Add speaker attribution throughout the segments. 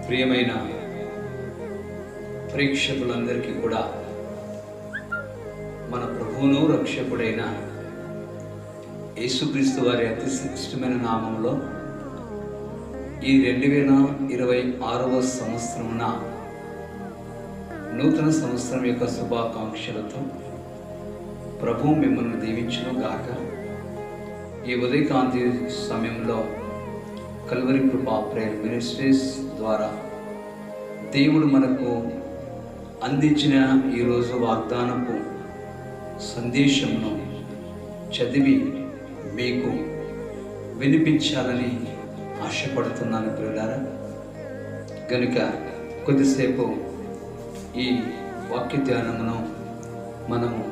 Speaker 1: ప్రియమైన ప్రేక్షకులందరికీ కూడా మన ప్రభువును రక్షకుడైన యేసుక్రీస్తు వారి అతి శ్రేష్టమైన నామంలో ఈ 2026వ సంవత్సరమున నూతన సంవత్సరం యొక్క శుభాకాంక్షలతో ప్రభువు మిమ్మల్ని దీవించును గాక. ఈ ఉదయకాంతి సమయంలో కల్వరి కృపా ప్రేయర్ మినిస్ట్రీస్ ద్వారా దేవుడు మనకు అందించిన ఈరోజు వాగ్దానపు సందేశమును చదివి మీకు వినిపించాలని ఆశపడుతున్నాను ప్రియులారా. కనుక కొద్దిసేపు ఈ వాక్య ధ్యానమును మనము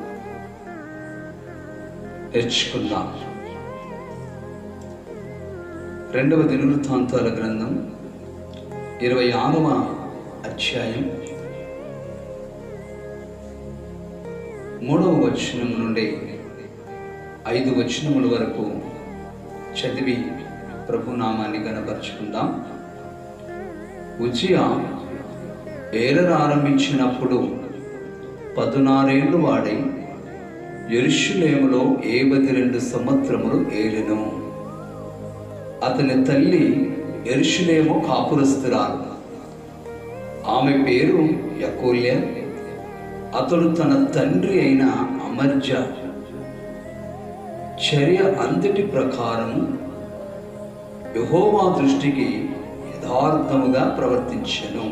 Speaker 1: నేర్చుకుందాం. 2వ దినవృత్తాంతాల గ్రంథం 26వ అధ్యాయం 3వ వచనం నుండి 5 వచనముల వరకు చదివి ప్రభునామాన్ని గణపరుచుకుందాం. ఉజ్జియా ఏలన ఆరంభించినప్పుడు 16 ఏళ్ళు వాడై యెరూషలేములో 72 సంవత్సరములు ఏలెను. అతని తల్లి యెరూషలేము కాపురస్తురాలు, ఆమె పేరు యెకోల్య. అతడు తన తండ్రి అయిన అమర్జా చర్య అంతటి ప్రకారం యెహోవా దృష్టికి యథార్థముగా ప్రవర్తించెను.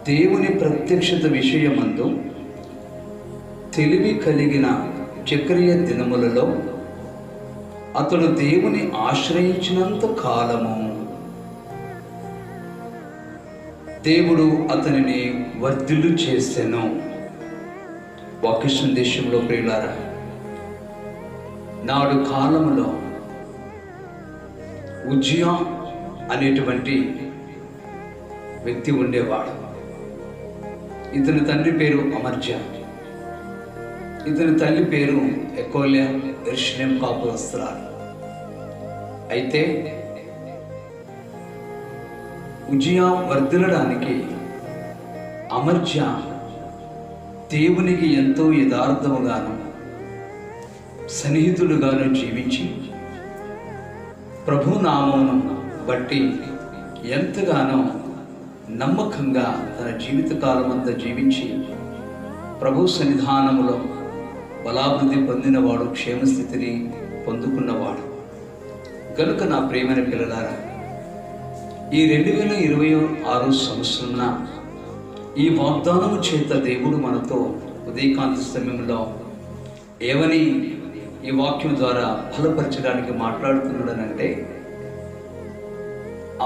Speaker 1: దేవుని ప్రత్యక్షత విషయమందు తెలివి కలిగిన జకర్య దినములలో అతడు దేవుని ఆశ్రయించినంత కాలము దేవుడు అతనిని వర్ధిల్లు చేసెను. వాక్య సందేశంలో ప్రియులారా, నాడు కాలములో ఉజ్జియా అనేటువంటి వ్యక్తి ఉండేవాడు. ఇతని తండ్రి పేరు అమర్జా, ఇతని తల్లి పేరు యెకోల్య, యెరూషలేము కాపురస్తురాలు. అయితే ఉజ్జియా వర్ధిల్లడానికి అమర్జా దేవునికి ఎంతో యథార్థముగాను సన్నిహితులుగాను జీవించి ప్రభు నామమును బట్టి ఎంతగానో నమ్మకంగా తన జీవితకాలం అంతా జీవించి ప్రభు సన్నిధానములో బలాభివృద్ధి పొందినవాడు, క్షేమస్థితిని పొందుకున్నవాడు. కనుక నా ప్రియమైన పిల్లలారా, ఈ 2026 సంవత్సరంన ఈ వాగ్దానము చేత దేవుడు మనతో ఉదయకాంతి సమయంలో ఏమని ఈ వాక్యం ద్వారా బలపరచడానికి మాట్లాడుతున్నాడనంటే,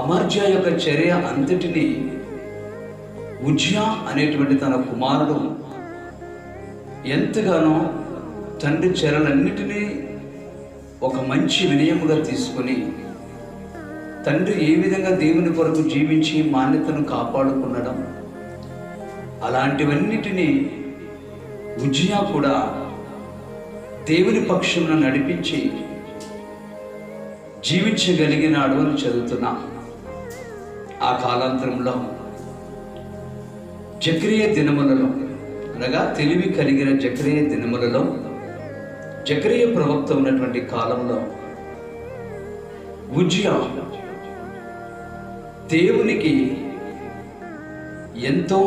Speaker 1: అమర్జా యొక్క చర్య అంతటిని ఉజ్జియా అనేటువంటి తన కుమారుడు ఎంతగానో తండ్రి చర్యలన్నిటినీ ఒక మంచి వినయముగా తీసుకొని తండ్రి ఏ విధంగా దేవుని కొరకు జీవించి మాన్యతను కాపాడుకునడం, అలాంటివన్నిటినీ ఉజ్జియా కూడా దేవుని పక్షమున నడిపించి జీవించగలిగినాడు అని చదువుతున్నా. ఆ కాలాంతరంలో జకర్య దినములలో, అనగా తెలివి కలిగిన జకర్య దినములలో, జకర్య ప్రవక్త ఉన్నటువంటి కాలంలో ఉజ్జియా దేవునికి ఎంతో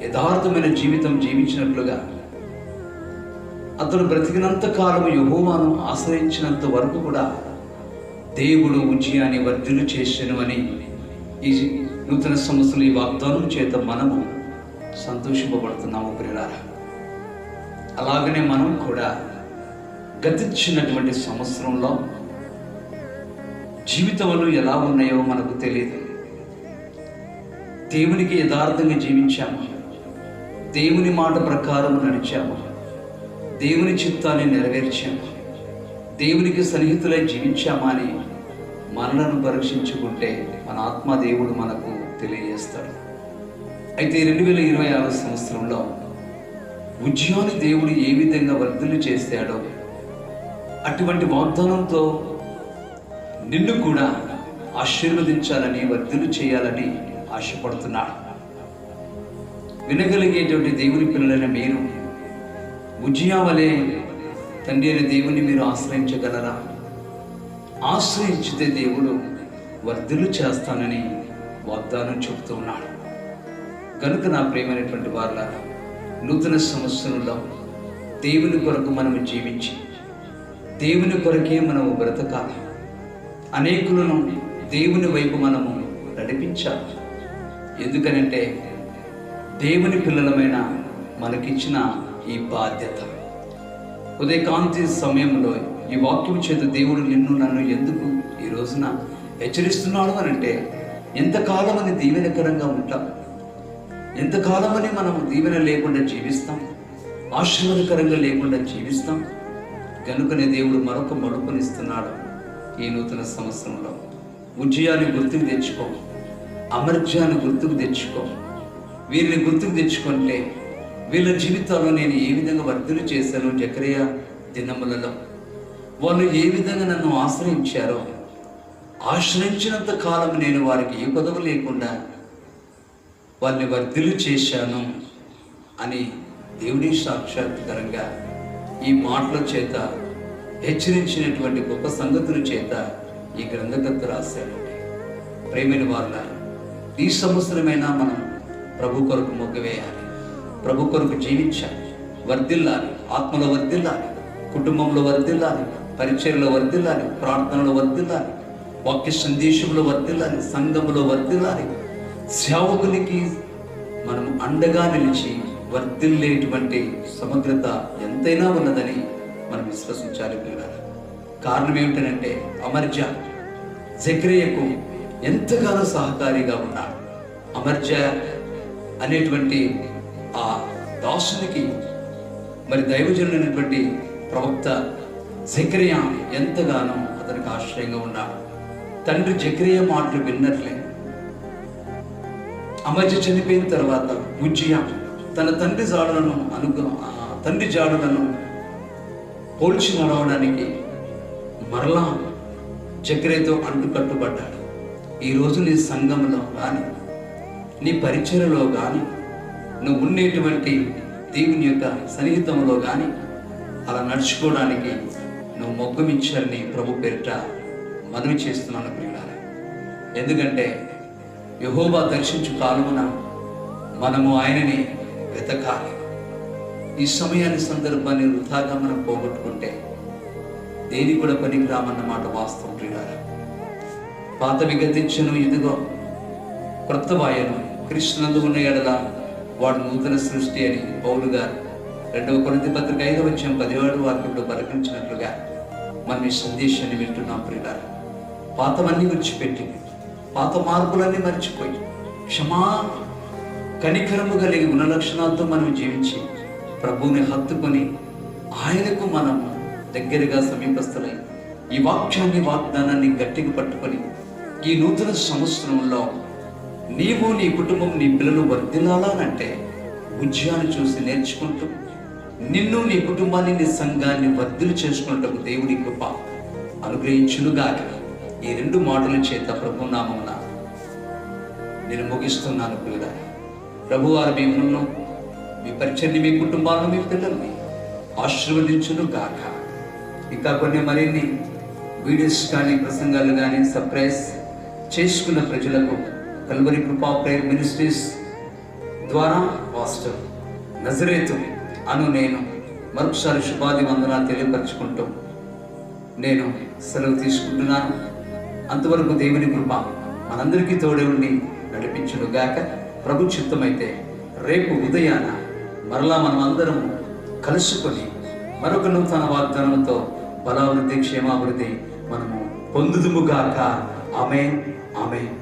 Speaker 1: యథార్థమైన జీవితం జీవించినట్లుగా, అతడు బ్రతికినంత కాలం యెహోవాను ఆశ్రయించినంత వరకు కూడా దేవుడు ఉజ్జియాని వర్ధిల్లు చేసెను అని ఈ నూతన సంవత్సరం ఈ వాగ్దానం చేత మనము సంతోషింపబడుతున్నాము ప్రియులారా. అలాగనే మనం కూడా గతించినటువంటి సంవత్సరంలో జీవితంలో ఎలా ఉన్నాయో మనకు తెలియదు. దేవునికి యథార్థంగా జీవించాము, దేవుని మాట ప్రకారం నడిచాము, దేవుని చిత్తాన్ని నెరవేర్చాము, దేవునికి సన్నిహితులై జీవించామా అని మనలను పరీక్షించుకుంటే మన ఆత్మ దేవుడు మనకు తెలియజేస్తాడు. అయితే 2026 సంవత్సరంలో ఉజ్జియాని దేవుడు ఏ విధంగా వర్ధిల్లు చేశాడో అటువంటి వాగ్దానంతో నిన్ను కూడా ఆశీర్వదించాలని, వర్ధిల్లు చేయాలని ఆశపడుతున్నాడు. వినగలిగేటువంటి దేవుని పిల్లలైన మీరు ఉజ్జియా వలె తండ్రి అయిన దేవుని మీరు ఆశ్రయించగలరా? ఆశ్రయించితే దేవుడు వర్ధిల్లు చేస్తానని వాగ్దానం చెబుతూ ఉన్నాడు. కనుక నా ప్రియమైనటువంటి వారులారా, నూతన సంవత్సరంలో దేవుని కొరకు మనము జీవించి దేవుని కొరకే మనము బ్రతకాలి. అనేకులను దేవుని వైపు మనము నడిపించాలి. ఎందుకనంటే దేవుని పిల్లలమైన మనకిచ్చిన ఈ బాధ్యత. ఉదయకాంతి సమయంలో ఈ వాక్యం చేత దేవుడు నిన్ను నన్ను ఎందుకు ఈ రోజున హెచ్చరిస్తున్నాడు అనంటే, ఎంతకాలమని దీవెనకరంగా ఉంటాం, ఎంతకాలమని మనం దీవెన లేకుండా జీవిస్తాం, ఆశీర్వాదకరంగా లేకుండా జీవిస్తాం. కనుకనే దేవుడు మరొక మలుపునిస్తున్నాడు. ఈ నూతన సంవత్సరంలో ఉజ్జియాని గుర్తుకు తెచ్చుకో, అమర్జ్యాన్ని గుర్తుకు తెచ్చుకో. వీరిని గుర్తుకు తెచ్చుకుంటే వీళ్ళ జీవితాల్లో నేను ఏ విధంగా వర్ధులు చేశాను, జకరియా దినములలో వాళ్ళు ఏ విధంగా నన్ను ఆశ్రయించారో, ఆశ్రయించినంత కాలం నేను వారికి ఏ కొదవ లేకుండా వారిని వర్ధులు చేశాను అని దేవుడి సాక్షాత్కారంగా ఈ మాటల చేత హెచ్చరించినటువంటి గొప్ప సంగతుల చేత ఈ గ్రంథకర్త రాశాడు. ప్రేమైన వారులారా, ఈ సంవత్సరమైనా మనం ప్రభు కొరకు మొగ్గు వేయాలి, ప్రభు కొరకు జీవించాలి, వర్ధిల్లాలి, ఆత్మలో వర్ధిల్లాలి, కుటుంబంలో వర్ధిల్లాలి, పరిచర్యలో వర్ధిల్లాలి, ప్రార్థనలో వర్ధిల్లాలి, వాక్య సందేశంలో వర్ధిల్లాలి, సంఘములో వర్ధిల్లాలి. సేవకునికి మనం అండగా నిలిచి వర్ధిల్లేటువంటి సమగ్రత ఎంతైనా ఉన్నదని మనం విశ్వసించాలి. కారణం ఏమిటంటే అమర్జ్యా జకరియకు ఎంతగానో సహకారిగా ఉన్నాడు. అమర్జ్యా అనేటువంటి ఆ దాసునికి మరి దైవజనులైనటువంటి ప్రవక్త జకరియా ఎంతగానో అతనికి ఆశ్రయంగా ఉన్నాడు. తండ్రి జకరియా మాటలు విన్నట్లే అమర్జ్య చనిపోయిన తర్వాత ఉజ్జియా తన తండ్రి జాడులను పోల్చి నడవడానికి మరలా జకరియతో అంటుకట్టుబడ్డాడు. ఈరోజు నీ సంఘంలో కానీ, నీ పరిచర్యలో కానీ, నువ్వు ఉండేటువంటి దేవుని యొక్క సన్నిహితంలో కానీ అలా నడుచుకోవడానికి నువ్వు మొగ్గమిచ్చారని ప్రభు పేరిట మనవి చేస్తున్నాను ప్రియులారా. ఎందుకంటే యెహోవా దర్శించు కాలమున మనము ఆయనని వెతకాలి. ఈ సమయాన్ని, సందర్భాన్ని వృథాగా మనం పోగొట్టుకుంటే దేని కూడా పనికి రామన్నమాట వాస్తవం ప్రియులారా. పాతవి గతించను, ఇదిగో క్రొత్త వాయను, క్రీస్తునందు ఉన్న ఎడల వాడు నూతన సృష్టి అని పౌలు గారు 2వ కొరింథీ పత్రిక 5వ అధ్యాయం 17వ వాక్యంలో పలికించినట్లుగా మనం ఈ సందేశాన్ని వింటున్నాం ప్రియులారా. పాతవన్నీ విడిచిపెట్టి, పాత మార్పులన్నీ మర్చిపోయి, కనికరము కలిగి గుణలక్షణాలతో మనం జీవించి ప్రభువుని హత్తుకొని ఆయనకు మనం దగ్గరగా సమీపస్తులై ఈ వాగ్దానాన్ని గట్టిగా పట్టుకొని ఈ నూతన సంవత్సరంలో నీవు, నీ కుటుంబం, నీ పిల్లలు వర్ధిల్లాలంటే ఉజ్జియాను చూసి నేర్చుకుంటూ నిన్ను, నీ కుటుంబాన్ని, నీ సంఘాన్ని వర్ధిల్లు చేసుకున్నట్టు దేవుడి కృప అనుగ్రహించునుగాక. ఈ 2 మాటల చేత ప్రభు నామమున నేను ముగిస్తున్నాను పిల్లలారా. ప్రభువారు మిమ్మల్ని, మీ పరిచర్ని, మీ కుటుంబాలను, మీ పిల్లల్ని ఆశీర్వదించునుగాక. ఇంకా కొన్ని మరిన్ని వీడియోస్ కానీ, ప్రసంగాలు కానీ సర్ప్రైజ్ చేసుకున్న ప్రజలకు కల్వరి కృపా ప్రేయర్ మినిస్ట్రీస్ ద్వారా పాస్టర్ నజరేతు అను నేను మరొకసారి శుభాది వందనాలు తెలియపరచుకుంటూ నేను సెలవు తీసుకుంటున్నాను. అంతవరకు దేవుని కృప మనందరికీ తోడే ఉండి నడిపించునుగాక. ప్రభు చిత్తమైతే రేపు ఉదయాన మరలా మనం అందరం కలుసుకొని మరొక నూతన వాగ్దానంతో బలాభివృద్ధి, క్షేమాభివృద్ధి మనము పొందుదుముగాక. ఆమేన్, ఆమేన్.